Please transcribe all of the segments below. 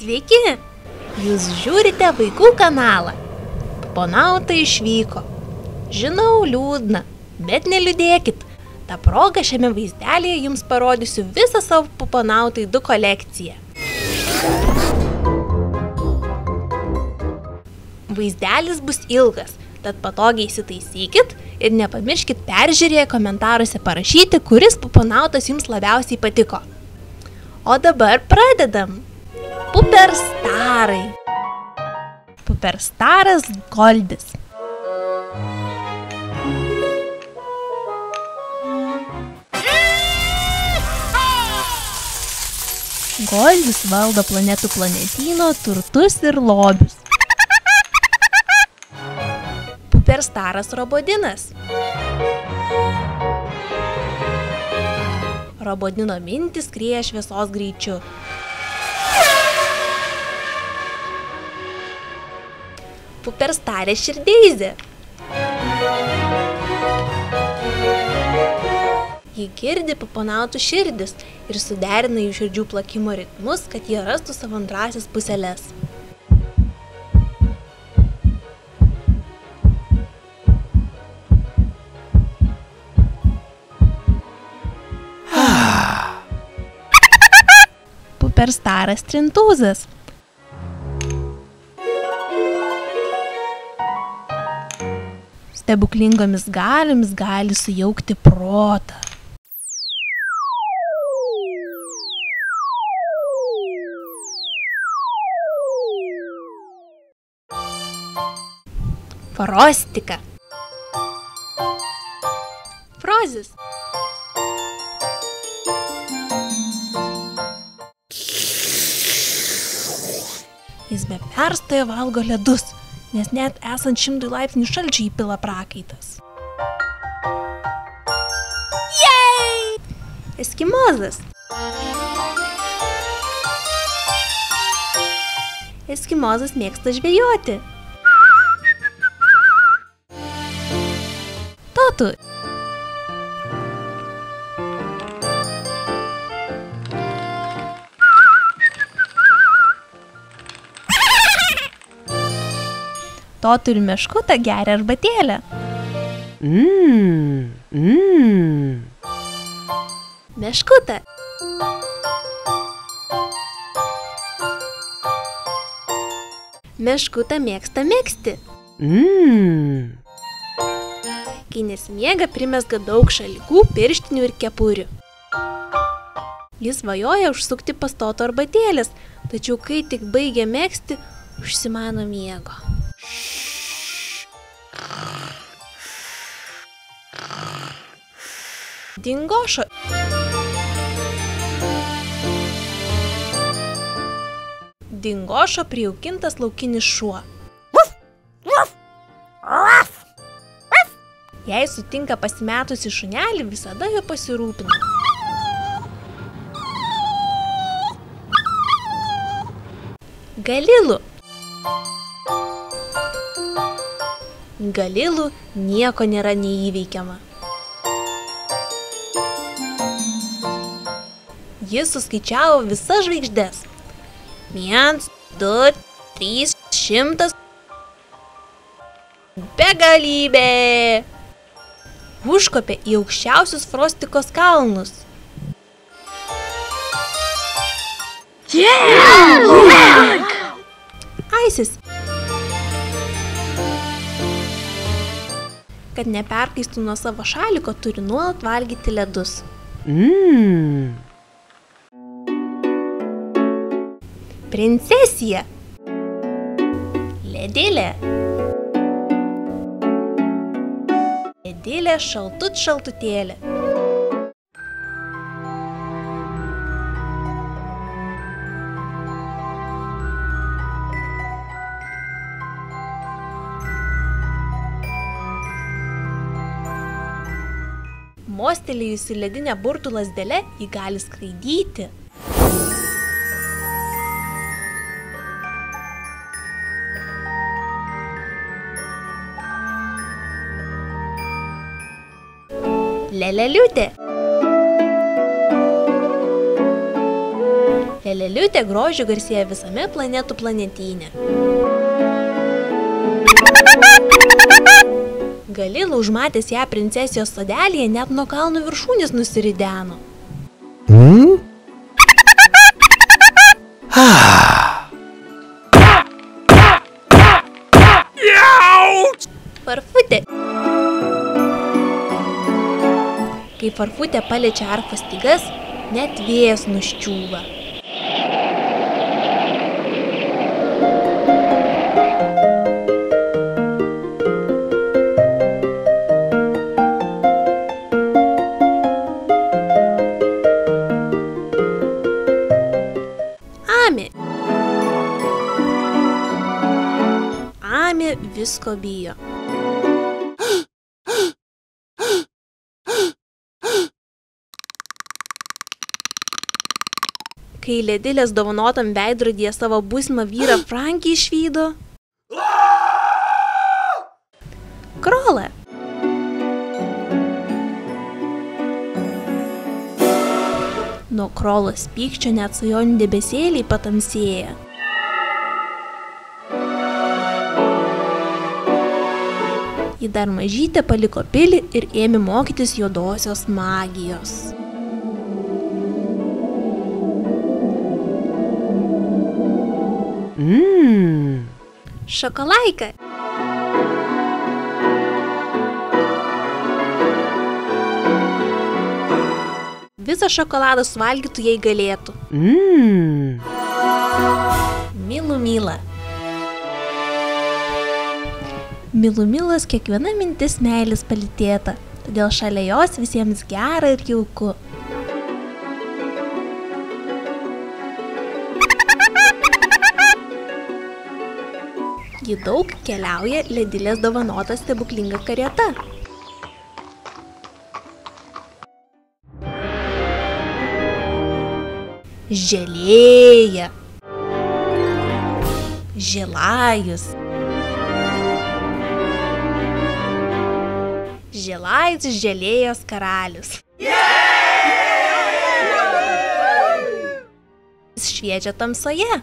Sveiki! Jūs žiūrite vaikų kanalą. Puponautai išvyko. Žinau, liūdna, bet neliūdėkit. Ta proga šiame vaizdelėje jums parodysiu visą savo Puponautai 2 kolekciją. Vaizdelis bus ilgas, tad patogiai įsitaisykit ir nepamirškit peržiūrėję komentaruose parašyti, kuris Puponautas jums labiausiai patiko. O dabar pradedam. Puperstarai. Puperstaras Goldis. Goldis valdo planetų planetyno turtus ir lobius. Puperstaras Robodinas. Robodino mintys skrieja šviesos greičiu. Puperstarė Širdeizė. Ji girdi Puponautų širdis ir suderina jų širdžių plakimo ritmus, kad jie rastų savo antrąsias puseles. Puperstaras Trintūzas. Stebuklingomis galiomis gali sujaukti protą. Frostika. Frozis. Jis be perstojo valgo ledus, nes net esant 100 laipsnių šalčiui įpila prakaitas. Jej! Eskimozas. Eskimozas mėgsta žvejoti. Totu. Totu ir Meškuta geria arbatėlę. Meškuta. Meškuta mėgsta megzti. Kai nesimiega, primezga daug šalikų, pirštinių ir kepurių. Jis svajoja užsukti pas Toto arbatėlės, tačiau kai tik baigia megzti, užsimano miego. Dingošo. Dingošo prijaukintas laukinis šuo. Jei sutinka pasimetusį šunelį, visada jo pasirūpina. Galilu. Galilu nieko nėra neįveikiama. Jis suskaičiavo visas žvaigždes. 1, 2, 3, 100. Begalybė! Užkopė į aukščiausius Frostikos kalnus. Aisis. Kad neperkaistų nuo savo šaliko, turi nuolat valgyti ledus. Princesija. Ledėlė. Ledėlė šaltutėlė. Mostelėjusi ledinę burtų lazdele, ji gali skraidyti. Leleliutė. Leleliutė grožiu garsėja visame planetų planetyne. Galila užmatęs ją princesijos sodelėje net nuo kalnų viršūnės nusirideno. Farfutė. Kai Farfutė paliečia arfos stygas, net vėjas nuščiūva. Amė visko bijo. Kai Ledilės dovanotam veidrodyje savo būsimą vyrą Frankį išvydo. Krolą. Nuo Krolos pykčio net svajonių debesėliai patamsėja. Ji dar mažytė paliko pilį ir ėmė mokytis juodosios magijos. Šokolaika. Visą šokoladą suvalgytų, jei galėtų. Milumila. Milumilos kiekviena mintis meilės palytėta, todėl šalia jos visiems gera ir jauku. Ji daug keliauja Ledilės dovanota stebuklinga karieta. Želėja. Želajus. Želajus želėjos karalius. Jis šviečia tamsoje.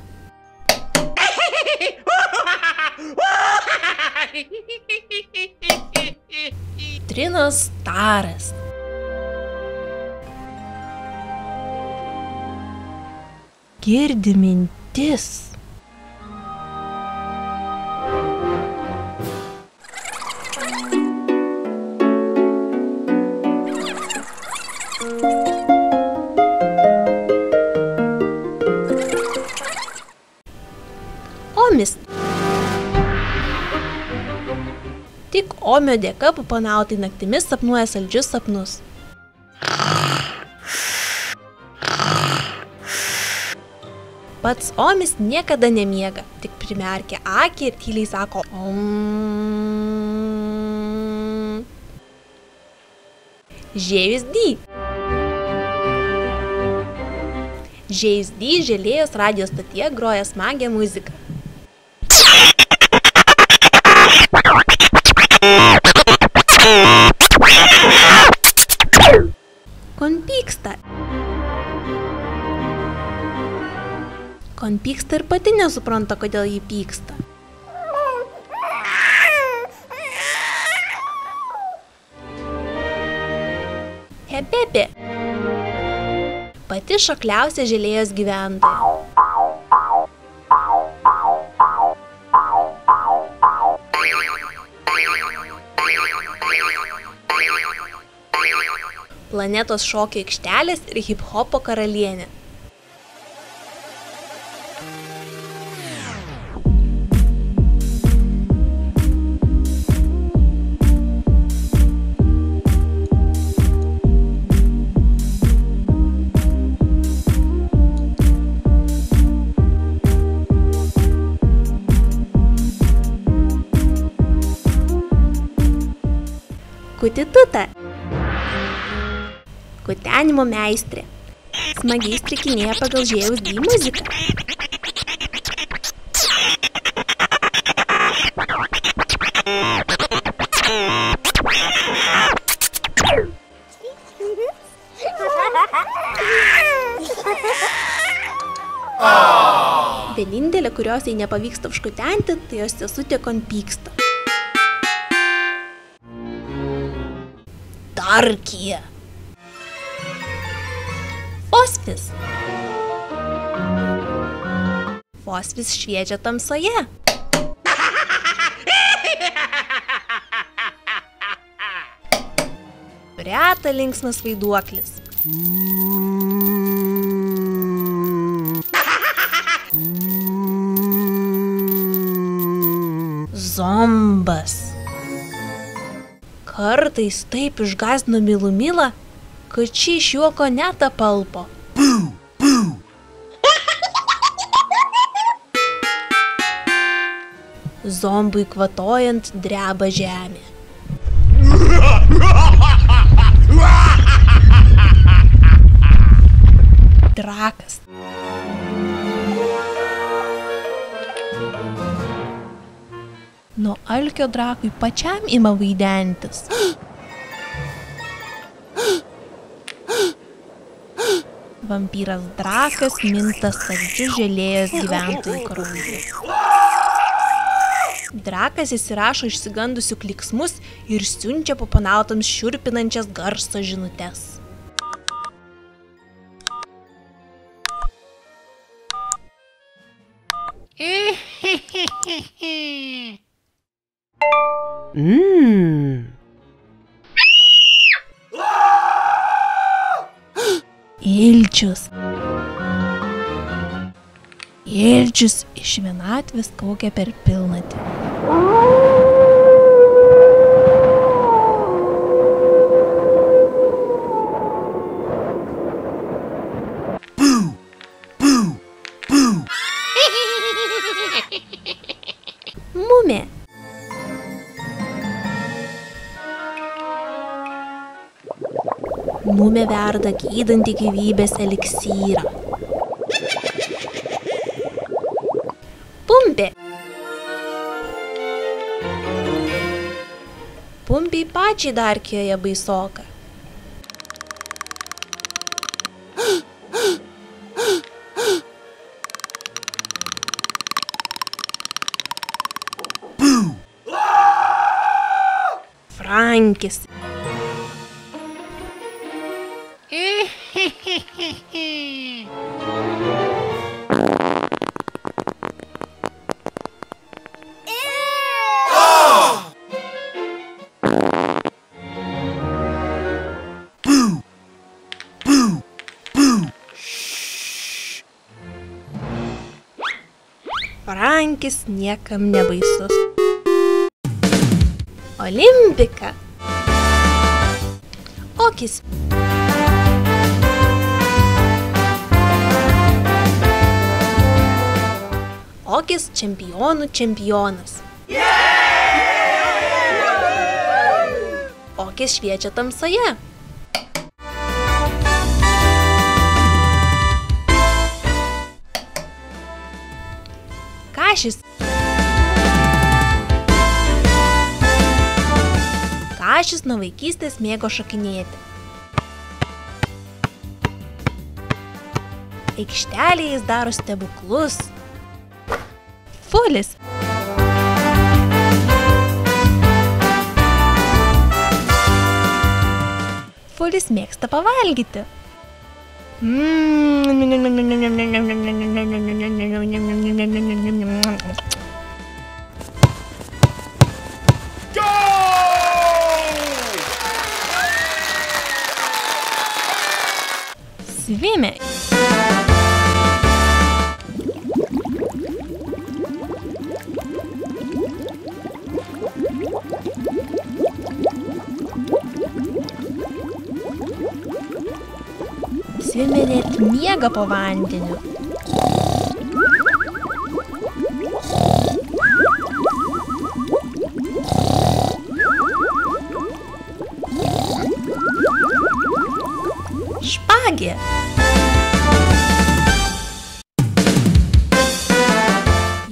Trinos taras. Girdi mintis. Omis. Tik Omio dėka papanautai naktimis sapnuoja saldžius sapnus. Pats Omis niekada nemiega, tik primerkia akį ir tyliai sako Om. Žėjus D. Žėjus D želėjos radijo stotyje groja smagią muziką. Konpyksta. Konpyksta ir pati nesupranta, kodėl jį pyksta. Hebebė. Pati šokliausia želėjos gyventoja. Planetos šokio aikštelės ir hip-hopo karalienė. Kutituta. Kutenimo meistrė. Smagiai strikinėja pagal Žėjaus D muziką. Vienintelė, kurios jai nepavyksta užkutenti, tai jos sesutė konpyksta. Darkie. Fosfis. Fosfis šviečia tamsoje. Reta linksmas vaiduoklis. Zombas. Kartais taip išgąsdino Milumilą, kad ši iš juoko net apalpo. Zombui kvatojant dreba žemė. Drakas. Nuo alkio drakui pačiam ima vaidentis. Vampyras drakas minta saldžiu želėjos gyventojų krauju. Drakas įsirašo išsigandusių klyksmus ir siunčia popanautams šiurpinančias garso žinutes. Ilčius. Ilčius iš vienatvės kaukia per pilnatį. Mumė. Mumė verda gydantį gyvybės eliksyrą. Pumpė. Pumpiai pačiai Darkijoje baisoka. Frankis. Frankis niekam nebaisus. Olimpika. Okis. Okis čempionų čempionas. Okis šviečia tamsoje. Kašis. Kašis nuo vaikystės mėgo šokinėti. Aikštelėje jis daro stebuklus. Fulis. Fulis mėgsta pavalgyti. Svimė. Svimė net miega po vandeniu. Špagė.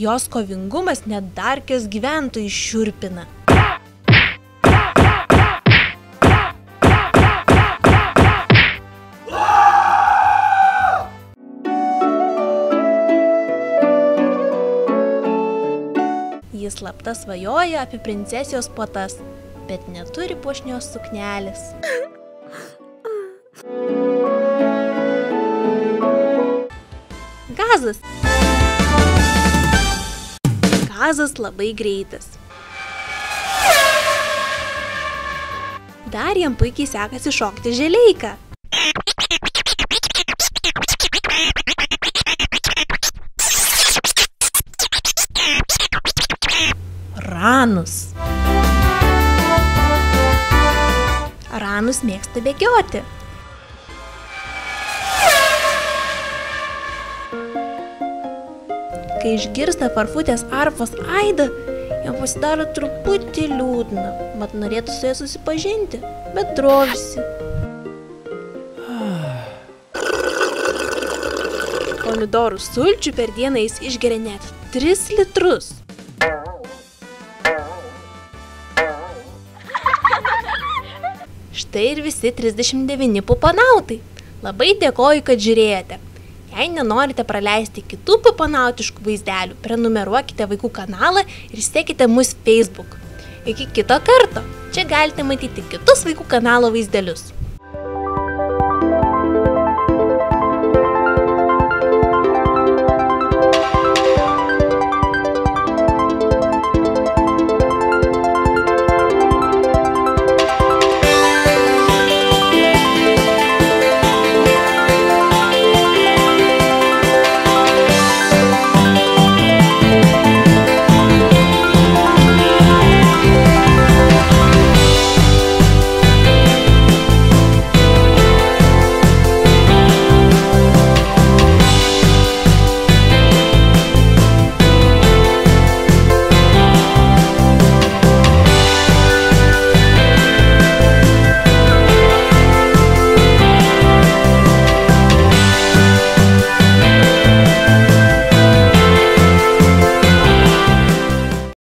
Jos kovingumas net Darkijos gyventojų šiurpina. slapta svajoja apie princesijos puotas, bet neturi puošnios suknelės. Gazas. Gazas labai greitas. Dar jam puikiai sekasi šokti želeiką. Ranus. Ranus mėgsta bėgioti. Kai išgirsta Farfutės arfos aidą, jam pasidaro truputį liūdna, mat norėtų su ja susipažinti, bet drovisi. Pomidorų sulčių per dieną jis išgeria net 3 litrus. Štai ir visi 39 pupanautai. Labai dėkoju, kad žiūrėjote. Jei nenorite praleisti kitų pupanautiškų vaizdelių, prenumeruokite vaikų kanalą ir sekite mus Facebook. Iki kito karto. Čia galite matyti kitus vaikų kanalo vaizdelius.